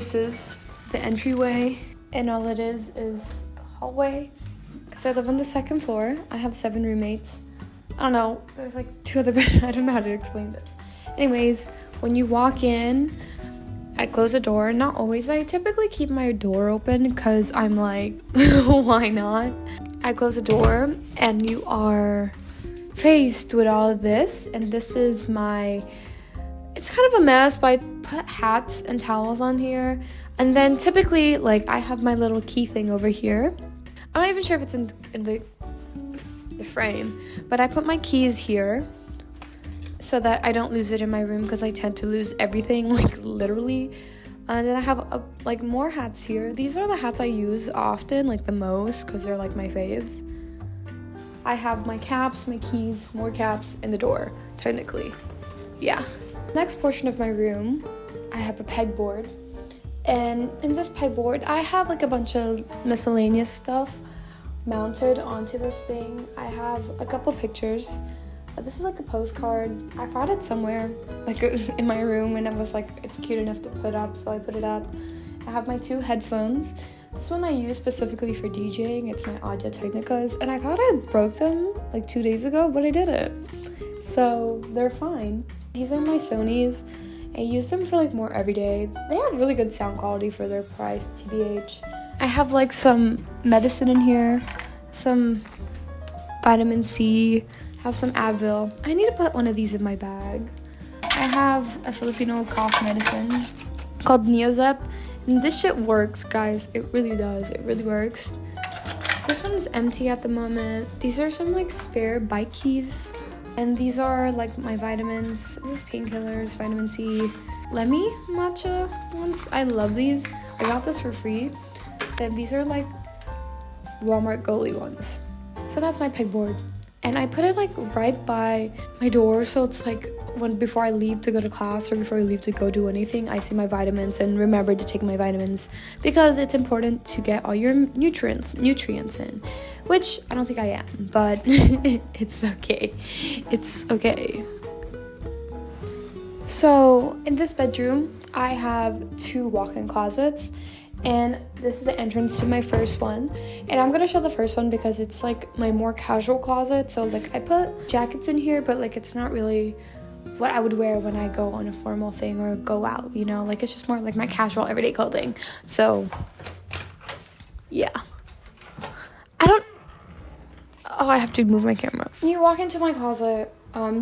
this is the entryway, and all it is the hallway. Because I live on the second floor. I have 7 roommates. I don't know, there's like 2 other bedrooms. I don't know how to explain this. Anyways, when you walk in, I close the door. Not always. I typically keep my door open because I'm like, why not? I close the door and you are faced with all of this. And this is it's kind of a mess, but I put hats and towels on here. And then typically, like, I have my little key thing over here. I'm not even sure if it's in the frame, but I put my keys here so that I don't lose it in my room because I tend to lose everything, like, literally. And then I have like more hats here. These are the hats I use often, like the most, because they're like my faves. I have my caps, my keys, more caps, and the door, technically. Yeah. Next portion of my room, I have a pegboard. And in this pegboard, I have like a bunch of miscellaneous stuff mounted onto this thing. I have a couple pictures. This is like a postcard. I found it somewhere, like it was in my room, and I was like, it's cute enough to put up, so I put it up. I have my 2 headphones. This one I use specifically for DJing. It's my Audio Technicas, and I thought I broke them like 2 days ago, but I didn't. So they're fine. These are my Sonys. I use them for like more everyday. They have really good sound quality for their price, TBH. I have like some medicine in here, some vitamin C, have some Advil. I need to put one of these in my bag. I have a Filipino cough medicine called Neozep, and this shit works, guys. It really does. It really works. This one is empty at the moment. These are some like spare bike keys, and these are like my vitamins. These painkillers, vitamin C, Lemmy matcha ones. I love these. I got this for free. Then these are like Walmart goalie ones. So that's my pegboard. And I put it like right by my door, so it's like before I leave to go to class or before I leave to go do anything, I see my vitamins and remember to take my vitamins because it's important to get all your nutrients in, which I don't think I am, but it's okay. It's okay. So in this bedroom, I have 2 walk-in closets. And this is the entrance to my first one. And I'm gonna show the first one because it's like my more casual closet. So like I put jackets in here, but like it's not really what I would wear when I go on a formal thing or go out, you know? Like it's just more like my casual everyday clothing. So yeah. I have to move my camera. When you walk into my closet,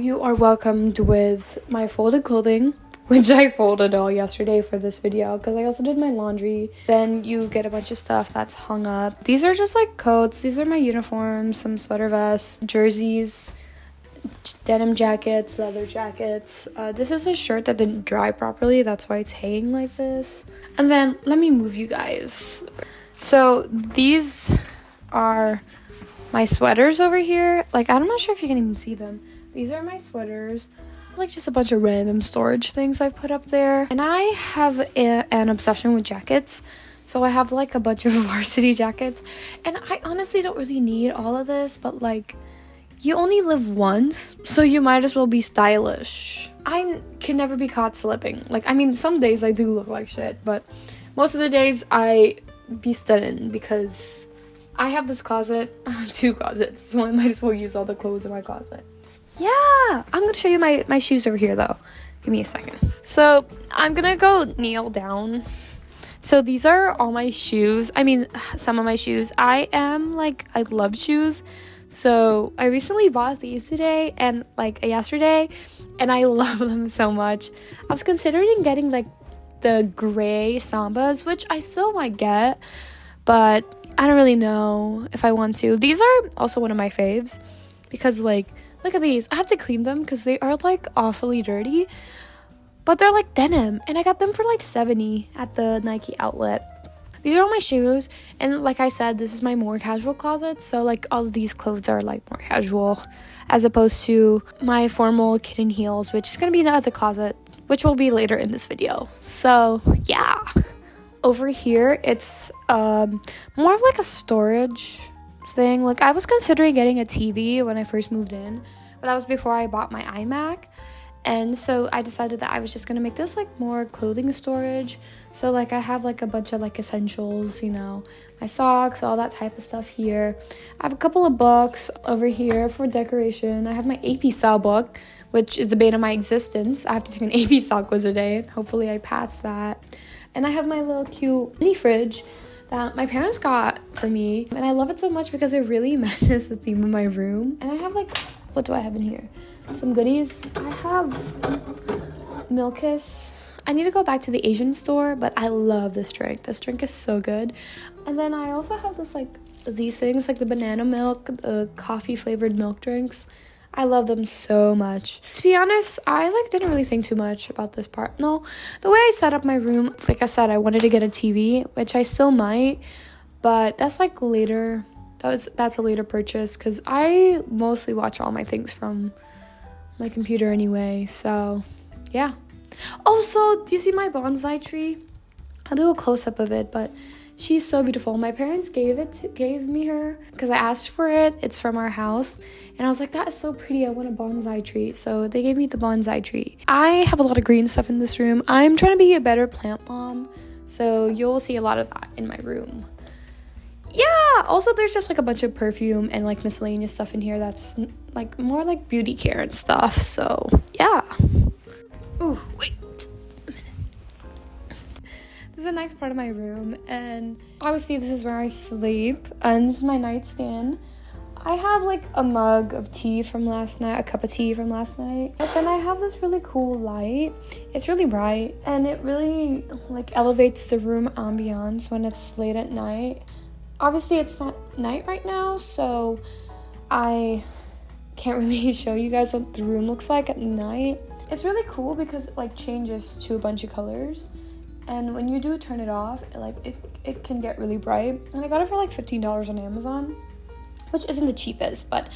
you are welcomed with my folded clothing, which I folded all yesterday for this video because I also did my laundry. Then you get a bunch of stuff that's hung up. These are just like coats. These are my uniforms, some sweater vests, jerseys, denim jackets, leather jackets. This is a shirt that didn't dry properly. That's why it's hanging like this. And then let me move you guys. So these are my sweaters over here. Like, I'm not sure if you can even see them. These are my sweaters. Like just a bunch of random storage things I put up there. And I have an obsession with jackets, so I have like a bunch of varsity jackets, and I honestly don't really need all of this, but like you only live once, so you might as well be stylish. I can never be caught slipping. Like, I mean, some days I do look like shit, but most of the days I be stunning because I have this closet, 2 closets, so I might as well use all the clothes in my closet. Yeah, I'm gonna show you my shoes over here though. Give me a second. So I'm gonna go kneel down. So these are all my shoes. I mean, some of my shoes. I love shoes. So I recently bought these today and like yesterday, and I love them so much. I was considering getting like the gray Sambas, which I still might get, but I don't really know if I want to. These are also one of my faves because like, look at these. I have to clean them because they are like awfully dirty, but they're like denim, and I got them for like $70 at the Nike outlet. These are all my shoes, and like I said, this is my more casual closet, so like all of these clothes are like more casual as opposed to my formal kitten heels, which is gonna be in the other closet, which will be later in this video. So yeah, over here it's more of like a storage thing. Like, I was considering getting a TV when I first moved in, but that was before I bought my iMac. And so I decided that I was just gonna make this like more clothing storage. So like I have like a bunch of like essentials, you know, my socks, all that type of stuff here. I have a couple of books over here for decoration. I have my AP style book, which is the bane of my existence. I have to take an AP style quiz a day. Hopefully I pass that. And I have my little cute mini fridge that my parents got for me. And I love it so much because it really matches the theme of my room. And I have like, what do I have in here? Some goodies. I have Milkis. I need to go back to the Asian store, but I love this drink. This drink is so good. And then I also have this like these things like the banana milk, the coffee flavored milk drinks. I love them so much. To be honest, I like didn't really think too much about this part. No, the way I set up my room, like I said, I wanted to get a TV, which I still might, but that's like later. That's a later purchase because I mostly watch all my things from my computer anyway. So yeah. Also, do you see my bonsai tree? I'll do a close-up of it, but she's so beautiful. My parents gave me her because I asked for it. It's from our house. And I was like, that is so pretty. I want a bonsai tree. So they gave me the bonsai tree. I have a lot of green stuff in this room. I'm trying to be a better plant mom. So you'll see a lot of that in my room. Yeah. Also, there's just like a bunch of perfume and like miscellaneous stuff in here that's like more like beauty care and stuff. So yeah. Ooh, wait. This is the next part of my room, and obviously this is where I sleep, and this is my nightstand. I have like a mug of tea from last night, a cup of tea from last night, but then I have this really cool light. It's really bright, and it really like elevates the room ambiance when it's late at night. Obviously it's not night right now, so I can't really show you guys what the room looks like at night. It's really cool because it like changes to a bunch of colors. And when you do turn it off, it can get really bright. And I got it for like $15 on Amazon, which isn't the cheapest, but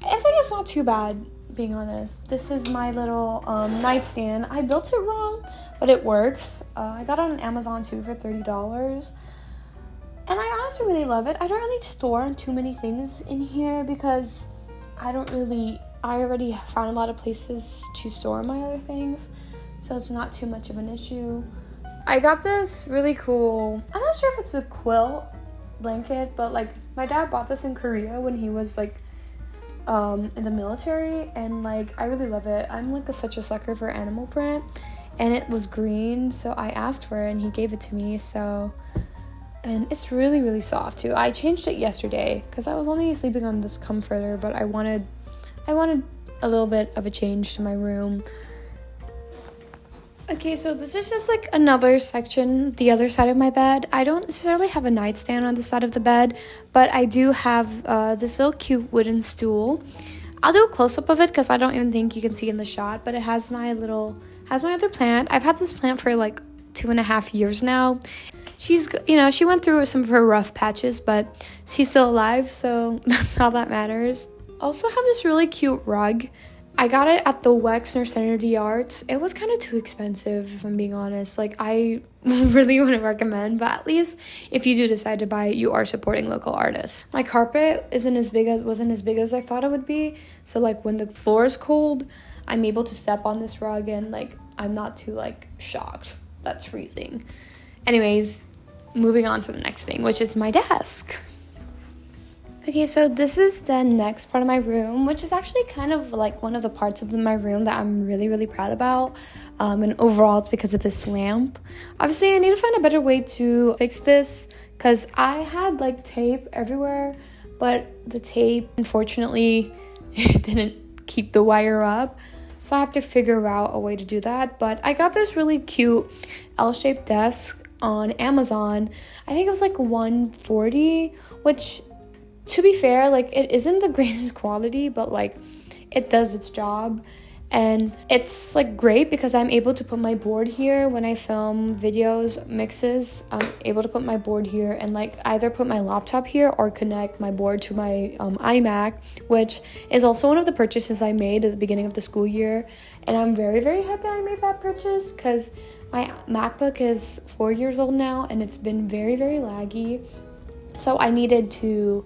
I think it's not too bad, being honest. This is my little nightstand. I built it wrong, but it works. I got it on Amazon too for $30. And I honestly really love it. I don't really store too many things in here because I already found a lot of places to store my other things, so it's not too much of an issue. I got this really cool, I'm not sure if it's a quilt blanket, but like my dad bought this in Korea when he was like in the military, and like I really love it. I'm like such a sucker for animal print, and it was green, so I asked for it and he gave it to me. So, and it's really, really soft too. I changed it yesterday because I was only sleeping on this comforter, but I wanted a little bit of a change to my room. Okay, so this is just like another section, the other side of my bed. I don't necessarily have a nightstand on the side of the bed, but I do have this little cute wooden stool. I'll do a close-up of it because I don't even think you can see in the shot, but it has my other plant. I've had this plant for like 2.5 years now. She went through some of her rough patches, but she's still alive, so that's all that matters. Also have this really cute rug. I got it at the Wexner Center of the Arts. It was kind of too expensive, if I'm being honest. Like, I really wouldn't recommend, but at least if you do decide to buy it, you are supporting local artists. My carpet wasn't as big as I thought it would be. So like when the floor is cold, I'm able to step on this rug and like I'm not too like shocked that's freezing. Anyways, moving on to the next thing, which is my desk. Okay, so this is the next part of my room, which is actually kind of like one of the parts of my room that I'm really, really proud about. And overall, it's because of this lamp. Obviously, I need to find a better way to fix this because I had like tape everywhere, but the tape, unfortunately, didn't keep the wire up. So I have to figure out a way to do that. But I got this really cute L-shaped desk on Amazon. I think it was like $140, which, to be fair, like it isn't the greatest quality, but like it does its job. And it's like great because I'm able to put my board here when I film videos, mixes. I'm able to put my board here and like either put my laptop here or connect my board to my iMac, which is also one of the purchases I made at the beginning of the school year. And I'm very, very happy I made that purchase because my MacBook is 4 years old now and it's been very, very laggy. So I needed to,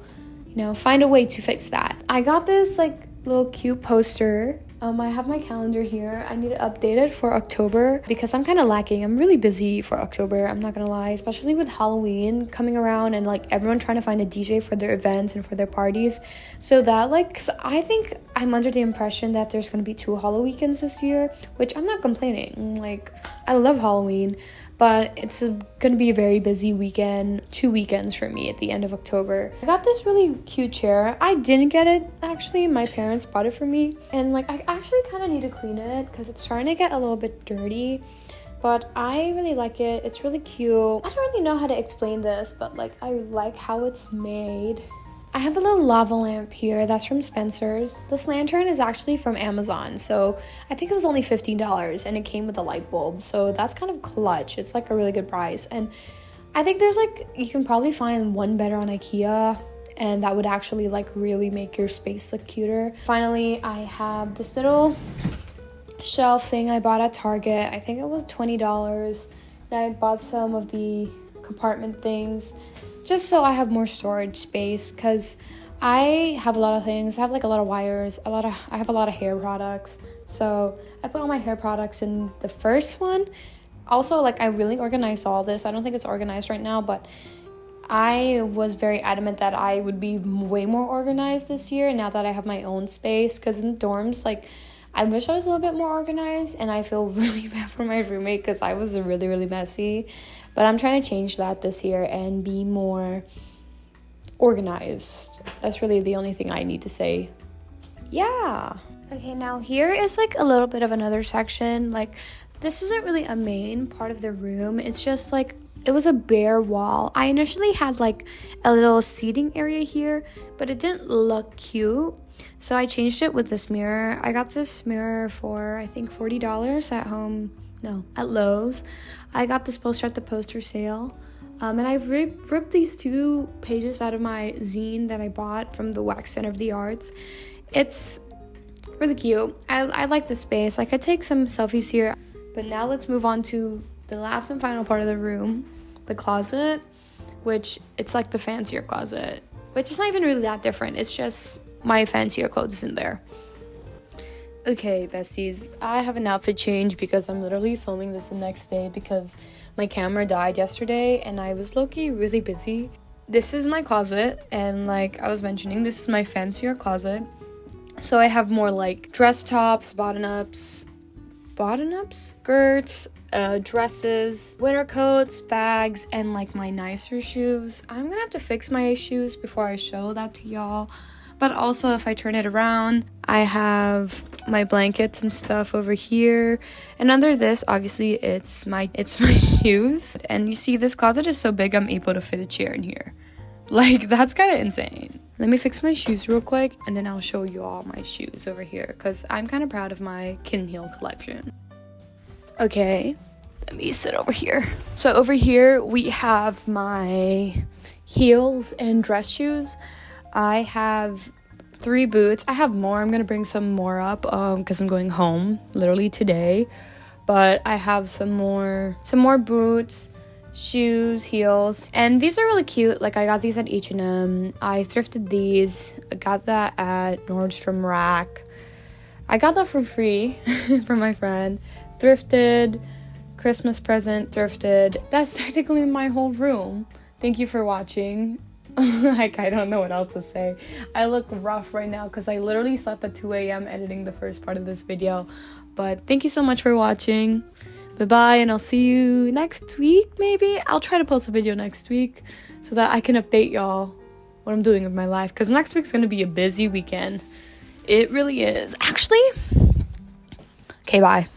find a way to fix that. I got this like little cute poster I have my calendar here. I need to update it for October because I'm kind of lacking. I'm really busy for October, I'm not gonna lie, especially with Halloween coming around and like everyone trying to find a DJ for their events and for their parties. So that like, cause I think I'm under the impression that there's gonna be 2 Halloween weekends this year, which I'm not complaining. Like, I love Halloween, but it's gonna be a very busy weekend, 2 weekends for me at the end of October. I got this really cute chair. I didn't get it, actually. My parents bought it for me. And like, I actually kind of need to clean it because it's starting to get a little bit dirty. But I really like it. It's really cute. I don't really know how to explain this, but like, I like how it's made. I have a little lava lamp here that's from Spencer's. This lantern is actually from Amazon, so I think it was only $15 and it came with a light bulb, so that's kind of clutch. It's like a really good price, and I think there's like, you can probably find one better on IKEA, and that would actually like really make your space look cuter. Finally, I have this little shelf thing I bought at Target. I think it was $20, and I bought some of the compartment things just so I have more storage space, because I have a lot of things. I have like a lot of wires, I have a lot of hair products, so I put all my hair products in the first one. Also, like, I really organized all this. I don't think it's organized right now, but I was very adamant that I would be way more organized this year now that I have my own space, because in the dorms, like, I wish I was a little bit more organized, and I feel really bad for my roommate because I was really, really messy. But I'm trying to change that this year and be more organized. That's really the only thing I need to say. Yeah. Okay, now here is like a little bit of another section. Like, this isn't really a main part of the room. It's just like, it was a bare wall. I initially had like a little seating area here, but it didn't look cute. So I changed it with this mirror. I got this mirror for, I think, $40 at Lowe's. I got this poster at the poster sale. And I ripped these 2 pages out of my zine that I bought from the Wax Center of the Arts. It's really cute. I like the space. I could take some selfies here. But now let's move on to the last and final part of the room, the closet, which it's like the fancier closet, which is not even really that different. It's just my fancier clothes in there. Okay, besties, I have an outfit change because I'm literally filming this the next day because my camera died yesterday and I was low-key really busy. This is my closet, and like I was mentioning, this is my fancier closet. So I have more like dress tops, bottom-ups, skirts, dresses, winter coats, bags, and like my nicer shoes. I'm gonna have to fix my shoes before I show that to y'all. But also, if I turn it around, I have my blankets and stuff over here. And under this, obviously, it's my shoes. And you see, this closet is so big, I'm able to fit a chair in here. Like, that's kind of insane. Let me fix my shoes real quick, and then I'll show you all my shoes over here, because I'm kind of proud of my kitten heel collection. Okay, let me sit over here. So over here, we have my heels and dress shoes. I have 3 boots. I have more. I'm gonna bring some more up because I'm going home literally today. But I have some more boots, shoes, heels, and these are really cute. Like, I got these at H&M. I thrifted these. I got that at Nordstrom Rack. I got that for free from my friend. Thrifted, Christmas present, thrifted. That's technically my whole room. Thank you for watching. Like, I don't know what else to say. I look rough right now because I literally slept at 2 a.m. editing the first part of this video. But thank you so much for watching. Bye-bye, and I'll see you next week, maybe? I'll try to post a video next week so that I can update y'all what I'm doing with my life, because next week's going to be a busy weekend. It really is. Actually, okay, bye.